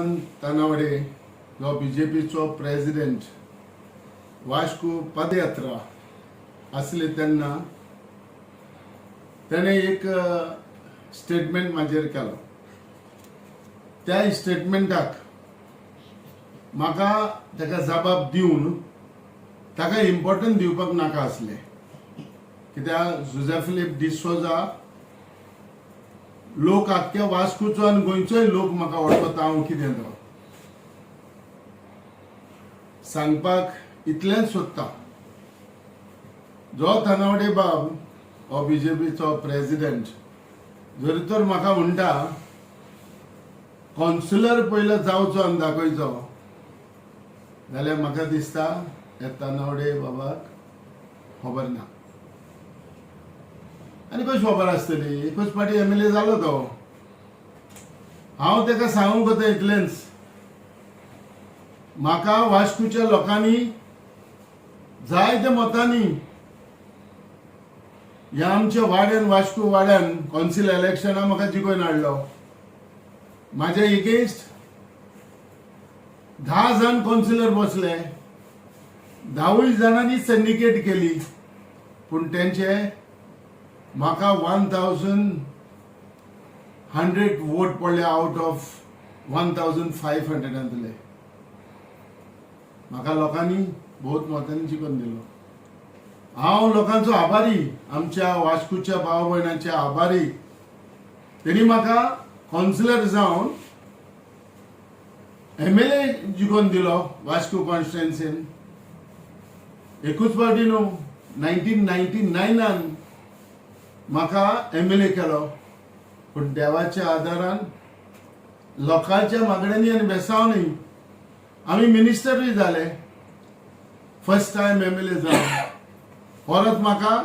सदानंद तानावडे जो बीजेपीचो प्रेसिडेंट वास्को पदयात्रा असले तेन्ना त्याने एक स्टेटमेंट माझेर केलो. त्या स्टेटमेंटाक म्हाका ताका जबाब दिवन ताका इम्पॉर्टन्स दिवपाक नाका आसले, कित्याक जोझे फिलिप डिसोजा लोक आख्ख्या वास्कोचो आनी गोंयचोय लोक म्हाका वळखता हांव कितें तो सांगपाक इतलेंच सोदता. जो तानावडे बाब हो बीजेपीचो प्रेसिडेंट जरी तर म्हाका म्हणटा कॉन्सिलर पयलो जावचो आनी दाखोवचो, जाल्यार म्हाका दिसता हे तानावडे बाबाक खबर ना. आनी कशी खबर आसतली? एकूच फाटी MLA जालो तो. हांव ताका सांगूंक वता इतलेंच, म्हाका वास्कोच्या लोकांनी जायत्या मतांनी ह्या आमच्या वाड्यान वास्को वाड्यान कॉन्सिल इलेक्शनाक म्हाका जिखून हाडलो. म्हाज्या एगेन्स्ट 10 जण कॉन्सिलर बसले, 10 जाणांनी सिंडिकेट केली, पूण तेंचे म्हाका 1100 वोट पडले आउट ऑफ 1500 दिले. म्हाका लोकांनी बहुत मतांनी जिखून दिलो. हांव लोकांचो आभारी, आमच्या वास्कोच्या भाव भयणांचे आभारी. तेणी म्हाका कॉन्सिलर जावन MLA जिखून दिलो वास्को कॉन्स्टिट्युएन्सीन. एकूच फावटी न्हू, 1999 म्हाका MLA केलो, पूण देवाच्या आदारान लोकांच्या मागण्यांनी आनी बेसावनी आमी मिनिस्टरूय जाले. फर्स्ट टायम MLA जावन परत म्हाका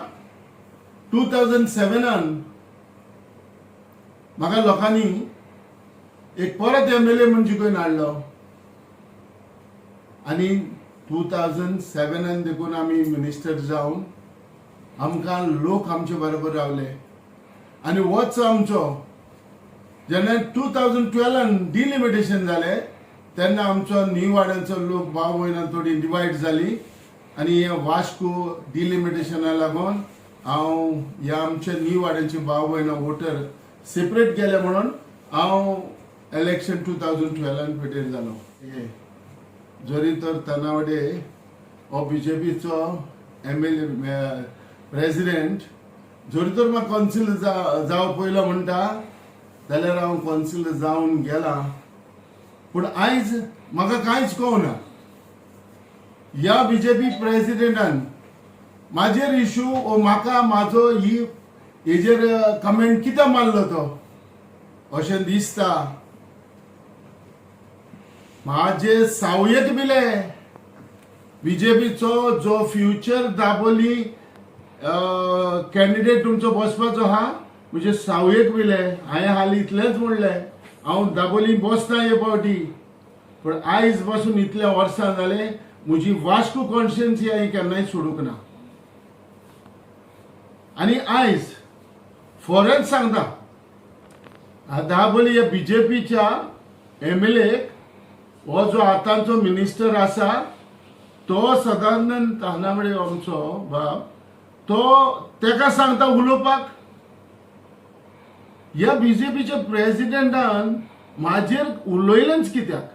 2007 म्हाका लोकांनी एक परत MLA म्हणून जिखून हाडलो. आनी 2007 देखून आमी मिनिस्टर जावन आमकां लोक आमचे बरोबर रावले. आनी होच आमचो जेन्ना 2012 डिलिमिटेशन जालें तेन्ना आमचो न्यू वाड्याचो लोक भाव भयणां थोडी डिवायड जाली आनी हे वास्को डिलिमिटेशना लागून हांव ह्या आमच्या न्यू वाड्याचे भाव भयणां वोटर सेपरेट केले म्हणून हांव इलेक्शन 2012 पिड्डेर जालो. जरी तर तानावडे हो बीजेपीचो MLA प्रेसिडेंट जरी तर म्हाका कॉन्सिल जाव पयलो म्हणटा जाल्यार हांव कॉन्सिल जावन गेला, पूण आयज म्हाका कांयच कळना. ह्या बीजेपी प्रेसिडेंटान म्हाजेर इश्यू ओ म्हाका म्हाजो ही हेजेर कमेंट कित्याक मारलो तो अशें दिसता. म्हाजे सावयेक बिले बीजेपीचो जो फ्युचर दाबोली कॅन्डिडेट तुमचो बसपाचो आहा म्हणजे सावयेक बिले हांवें हालीं इतलेंच म्हणलें हांव दाबोली बसना हे फावटी, पूण आयज पासून इतल्या वर्सां जाले म्हजी वास्को कॉन्स्टिट्युएन्सी हांवें केन्नाय सोडूंक ना. आनी आयज फॉरेन सांगता दाबोली ह्या बीजेपीच्या MLA हो जो आतांचो मिनिस्टर आसा तो सदानंद तानावडे आमचो बाब तो तेका सांगता उलोवपाक. ह्या बीजेपीच्या प्रेसिडेंटान म्हाजेर उलयलेंच कित्याक?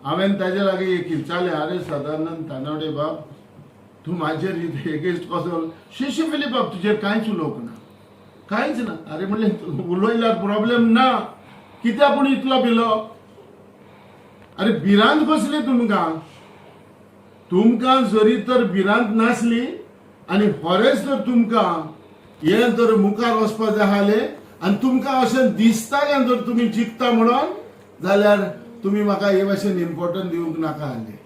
हांवें ताजे लागीं एक विचारलें, अरे सदानंद तानावडे बाब तूं म्हाजेर एगेन्स्ट कसो? शिशी फिलीप बाब तुजेर कांयच उलोवंक ना, कांयच ना. अरे म्हणलें उलयल्यार प्रॉब्लेम ना, कित्याक पूण इतलो भिलो? अरे भिरांत कसली तुमकां? तुमकां जरी तर भिरांत नासली आनी खरेंच तर तुमकां हे जर मुखार वचपा जाय आसलें आनी तुमकां अशें दिसतालें जर तुमी जिखता म्हणून, जाल्यार तुमी म्हाका हे भाशेन इम्पॉर्टन्स दिवंक नाका आसलें.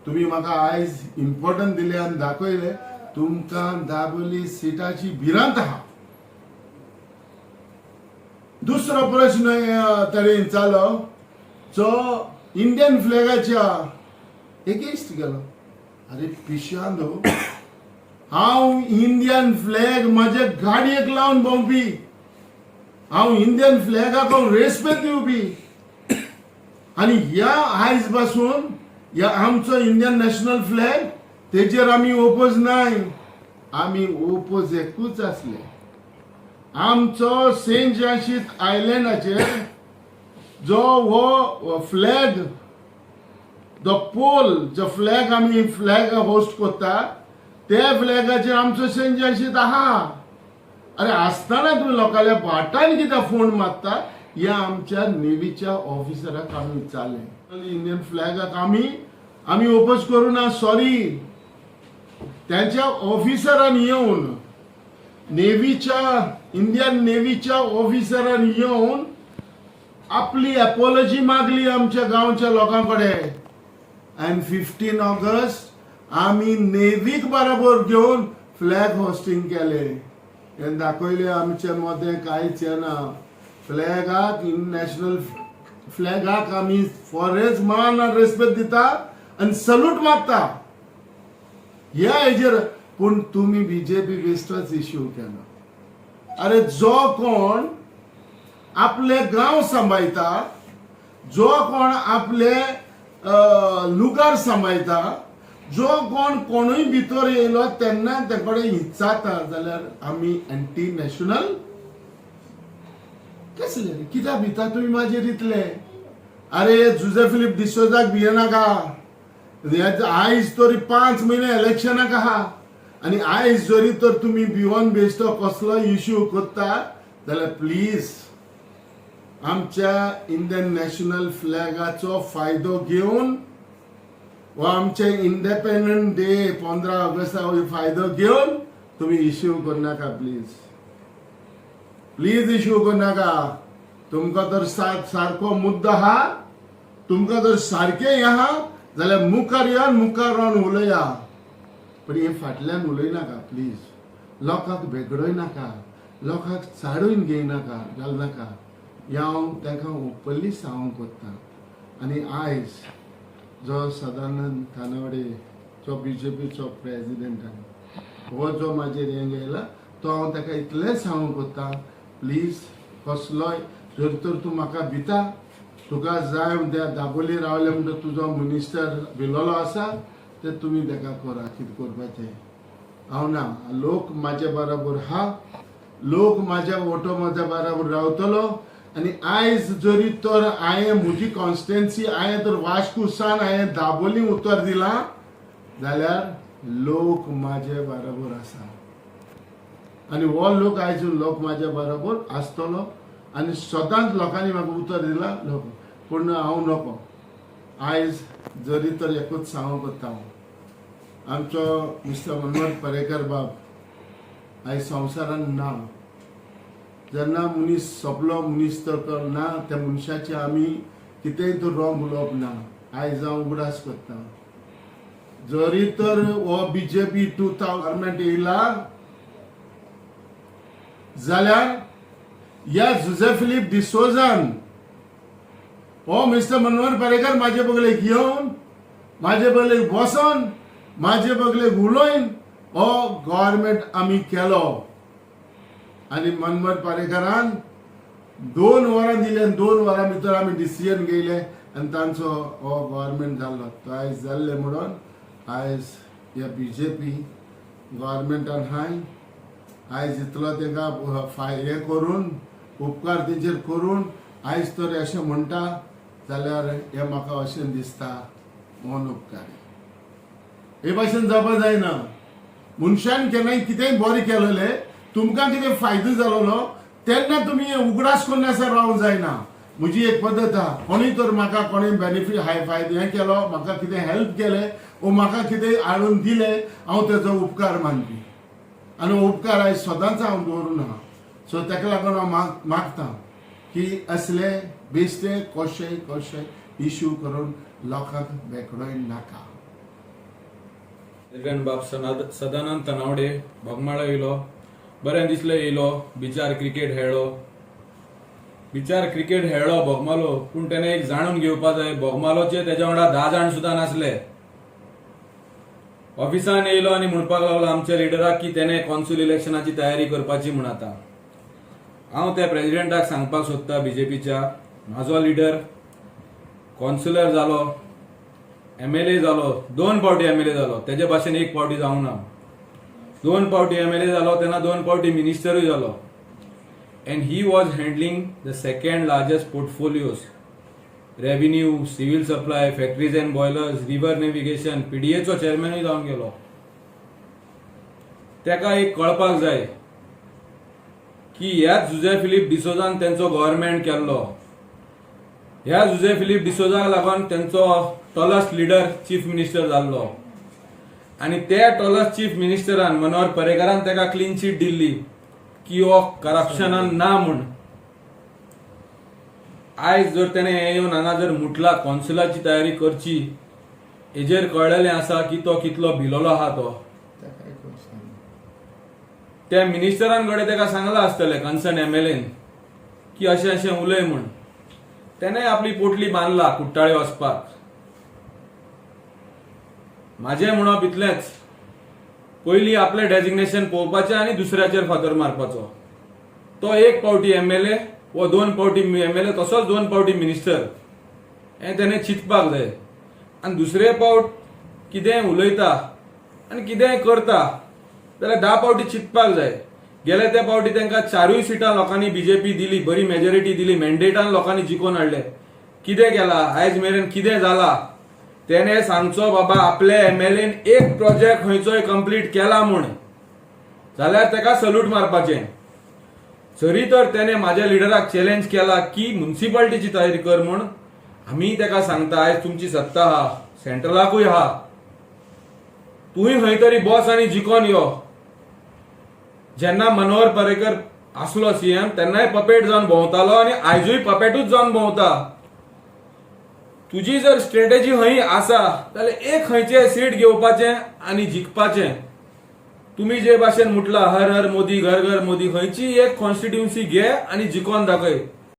तुमी म्हाका आयज इम्पॉर्टन्स दिलें आनी दाखयलें तुमकां दाबोली सिटाची भिरांत आहा. दुसरो प्रश्न तरेन चालो जो इंडियन फ्लॅगाच्या एगेन्स्ट गेलो. अरे पिशांदो, हांव इंडियन फ्लॅग म्हाज्या गाडयेक लावन भोंवपी, हांव इंडियन फ्लॅगाक रेस्पेक्ट दिवपी. आणि ह्या आयज पासून या आमचो इंडियन नॅशनल फ्लॅग तेजेर आमी ओपोज नाही, आमी ओपोज एकूच असले. आमचो सेंट जॉन्स आयलँडाचेर जो हो फ्लॅग द पोल जो फ्लॅग आमी फ्लॅग होस्ट करता त्या फ्लॅगाचेर आमचो सेंट जॉन्स आहा. अरे असताना तुम्ही लोकांच्या भाटान कित्याक फोन मारता या आमच्या नेव्हीच्या ऑफिसराक आमी विचारले. इंडियन फ्लॅगाक आमी ओपोज करू ना, सॉरी. त्यांच्या ऑफिसरान येऊन इंडियन नेव्हीच्या ऑफिसरान येऊन आपली अपॉलॉजी मागली आमच्या गावच्या लोकांकडे. आणि 15 ऑगस्ट आम्ही नेव्हीक बरोबर घेऊन फ्लॅग होस्टिंग केले. हे दाखवले आमच्या मध्ये कांयच ना. फ्लॅगाक नॅशनल फ्लॅगाक आम्ही फॉरेस्ट मान रेस्पेक्ट दिता आणि सल्यूट मारता. ह्या हेजेर पूण तुम्ही बीजेपी बेस्टच इश्यू केला. अरे जो कोण आपले गांव सांबाळटा, जो कोण आपले लुगार सांबाळटा, जो कोणूय भितर येयलो तेन्ना तेकडे हिचाता जाल्यार आमी एंटी नॅशनल कसले कित्याक भिता तुम्ही माझेर इतले. अरे जुजे फिलिप डिसोजाक भियेनाका. आयज तरी 5 म्हयने इलेक्शनाक आहा आणि आयज जरी तर तुम्ही भिवून बेश्टो कसलो इश्यू करता जाल्यार प्लीज आमच्या इंडियन नॅशनल फ्लॅगाचो फायदो घेवन व आमचे इंडिपेंडंट डे 15 ऑगस्टाक फायदो घेवन तुम्ही इश्यू करनाका. प्लीज इश्यू करनाका. तुमकां तर सारको मुद्दो आहा, तुमकां जर सारके आहा जाल्यार मुखार या, मुखार रावन उलया. पण हे फाटल्यान उलयनाका प्लीज. लोकांक भेगडोय नाका, लोकांक चाडून घेयनाका, घालनाका. हांव तांकां ओपनली सांगूंक कोत्ता. आनी आयज जो सदानंद तानावडे जो बीजेपीचो प्रेसिडेंट हो जो म्हाजेर हें गेला तो हांव ताका इतलें सांगूंक कोत्ता, प्लीज कसलोय जर तर तूं म्हाका भिता, तुका जाय त्या दाबोली रावले म्हणटा तुजो मिनिस्टर भिलोलो आसा ते तुमी ताका करा कितें करपाचें. हांव ना. लोक म्हाजे बरोबर हा, लोक म्हाज्या वोटो म्हाज्या बरोबर रावतलो. आणि आयज जरी तर हांवें म्हजी कॉन्स्टिट्युएन्सी हांवें तर वास्कुसान हांवें दाबोली उतर दिला जाल्यार लोक म्हाजे बरोबर आसा. आणि हो लोक आयज लोक म्हाज्या बरोबर आसतलो आणि सदांच लोकांनी म्हाका उतर दिला लोक. पूण हांव नको. आयज जरी तर एकूच सांगूंक कोत्ता हांव, आमचो मिस्टर मनोहर पर्रेकर बाब आयज संवसारान ना. जेन्ना मनीस सोंपलो मनीस तर ना त्या मनशाचे आमी कितेंय तर रॉंग उलोवप ना. आयज हांव उगडास करता. जरी तर हो बीजेपी 2000 गव्हर्मेंट येयला जाल्यार या जुजे फिलिप डिसोजान हो मिस्टर मनोहर पर्रेकर म्हाजे बगलेक येवन, म्हाजे बगलेक बसोन, म्हाजे बगलेक उलोवन हो गव्हर्मेंट आमी केलो. आणि मनोहर पर्रेकरान 2 वरां दिले. 2 वरां भितर आमी डिसिजन घेयले आणि तांचो हो गव्हर्मेंट जाल्लो. तो आयज जाल्ले म्हणून आयज ह्या बीजेपी गव्हर्मेंटान आयज इतलो तांकां हे करून उपकार तेचेर करून आयज तर अशें म्हणटा जाल्यार हे म्हाका अशें दिसता मन उपकारी. हे भाशेन जावपा जायना. मनशान केन्नाय कितेंय बरें केलेलें तुमकां कितें फायदो जालोलो तेन्ना तुमी उगडास करून आसा रावंक जायना. म्हजी एक पद्दत आहा. कोणी तर म्हाका कोणी बेनिफीट फायदो हें केलो, म्हाका कितें हेल्प केलें वो म्हाका कितें हाडून दिलें, हांव तेजो उपकार मानपी. आनी उपकार आयज सदांच हांव दवरूं ना. सो ताका लागून हांव मागता की असले बेश्टे कशे इश्यू करून लोकांक भेकडोय नाका. बाब सदानंद तनावडे बोगमाळो येयलो. बरें दिसलें येयलो. बिचार क्रिकेट खेळ्ळो बोगमालो. पूण तेणें एक जाणून घेवपा जाय बोगमालोचे तेज्या वांगडा 10 जाण सुद्दां नासले. ऑफिसान येयलो आनी म्हणपाक लागलो आमच्या लिडराक की तेणें कॉन्सूल इलेक्शनाची तयारी करपाची म्हण. आतां हांव त्या प्रेसिडेंटाक सांगपाक सोदता बीजेपीच्या, म्हाजो लिडर कॉन्सिलर जालो, MLA जालो, 2 फावटी MLA जालो, तेजे भाशेन 1 फावटी जावंक ना. 2 फावटी MLA जालो तेन्ना 2 फावटी मिनिस्टरूय जालो. And he was handling the second largest portfolios: revenue, civil supply, factories and boilers, river navigation. PDA चो चेअरमॅनूय जावन गेलो. तेका एक कळपाक जाय की ह्या जुजे फिलीप डिसोजान तेंचो गव्हर्नमेंट केल्लो. ह्या जुजे फिलीप डिसोजाक लागून तेंचो टॉलस्ट लीडर चीफ मिनिस्टर जाल्लो. आणि त्या टॉलस्ट चीफ मिनिस्टरान मनोहर पर्रेकरान तेका क्लीन चीट दिल्ली की हो करप्शनान ना म्हूण. आयज जर तेणे हे येवन हांगा जर मुटला कॉन्सुलाची तयारी करची, हेजेर कळलेलें आसा की तो कितलो भिलोलो आहा तो. ताका एक वर्सान. त्या मिनिस्टरान कडेन तेका सांगला आसतलें कन्सर्न MLAन की अशें अशें उलय म्हूण. तेणें आपली पोटली बांदला कुट्टाळे वचपाक. म्हाजें म्हणप इतलेंच, पयलीं आपलें डेजिग्नेशन पळोवपाचें आनी दुसऱ्याचेर फातर मारपाचो. तो 1 फावटी MLA वो 2 फावटी MLA तसोच 2 फावटी मिनिस्टर हें तेणें चिंतपाक जाय. आनी दुसरे फावट कितेंय उलयता आनी कितेंय करता जाल्यार 10 फावटी चिंतपाक जाय. गेले त्या फावटी तांकां 4 सिटां लोकांनी BJP दिली, बरी मेजॉरिटी दिली, मॅन्डेटान लोकांनी जिखून हाडले. कितें केला आयज मेरेन, कितें जाला तेणे सांगचो बाबा आपल्या MLAन एक प्रोजेक्ट खंयचोय कंप्लीट केला म्हूण, जाल्यार तेका सल्यूट मारपाचें. जरी तर तेणे म्हाज्या लिडराक चॅलेंज केला की म्युनिसिपालिटीची तयारी कर म्हूण, आमी तेका सांगता आयज तुमची सत्ता आहा, सेंट्रलाकूय आहा, तुंय खंय तरी बॉस आनी जिखोन यो. जेन्ना मनोहर पर्रेकर आसलो CM तेन्नाय पपेट जावन भोंवतालो आनी आयजूय पपेटूच जावन भोंवता. तुजी जर स्ट्रॅटेजी खंय आसा जाल्यार एक खंयचें सीट घेवपाचें आनी जिखपाचें. तुम्ही जे भाशेन मुटला हर हर मोदी, घर घर मोदी, खंयची एक कॉन्स्टिट्युएन्सी घे आनी जिखोन दाखय.